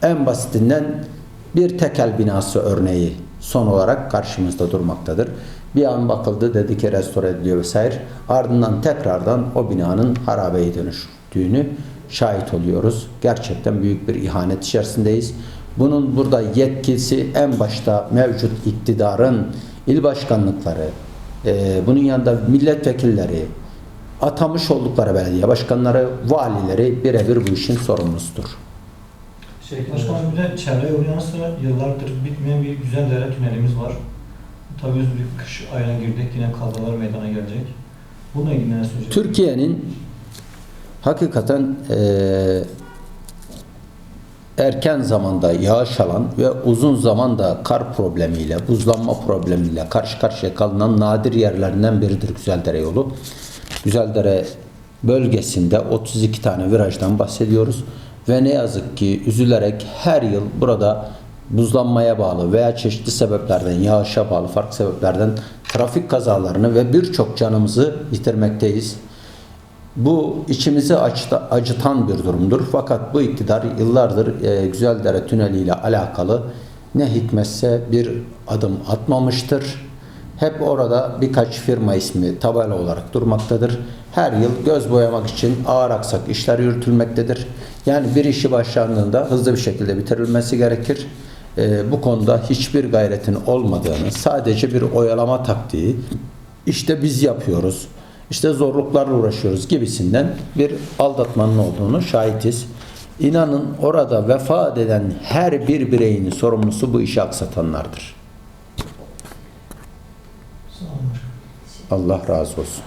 En basitinden bir tekel binası örneği son olarak karşımızda durmaktadır. Bir an bakıldı, dedi ki restore ediliyor vesaire. Ardından tekrardan o binanın harabeye dönüştüğünü şahit oluyoruz. Gerçekten büyük bir ihanet içerisindeyiz. Bunun burada yetkisi en başta mevcut iktidarın il başkanlıkları, bunun yanında milletvekilleri, atamış oldukları belediye başkanları, valileri birebir bu işin sorumlusudur. Başkanım, bir de çevre yolu yanı sıra yıllardır bitmeyen bir Güzeldere tünelimiz var. Tabii bir kış ayına girdik, yine kavgalar meydana gelecek. Bununla ilgili ne söyleyeceksiniz? Türkiye'nin hakikaten erken zamanda yağış alan ve uzun zamanda kar problemiyle, buzlanma problemiyle karşı karşıya kalınan nadir yerlerinden biridir Güzeldere yolu. Güzeldere bölgesinde 32 tane virajdan bahsediyoruz. Ve ne yazık ki üzülerek her yıl burada buzlanmaya bağlı veya çeşitli sebeplerden, yağışa bağlı farklı sebeplerden trafik kazalarını ve birçok canımızı yitirmekteyiz. Bu içimizi acıtan bir durumdur. Fakat bu iktidar yıllardır Güzeldere Tüneli ile alakalı ne hikmetse bir adım atmamıştır. Hep orada birkaç firma ismi tabela olarak durmaktadır. Her yıl göz boyamak için ağır aksak işler yürütülmektedir. Yani bir işi başlandığında hızlı bir şekilde bitirilmesi gerekir. Bu konuda hiçbir gayretin olmadığını, sadece bir oyalama taktiği, işte biz yapıyoruz, işte zorluklarla uğraşıyoruz gibisinden bir aldatmanın olduğunu şahitiz. İnanın orada vefat eden her bir bireyin sorumlusu bu işi aksatanlardır. Sağ olun. Allah razı olsun.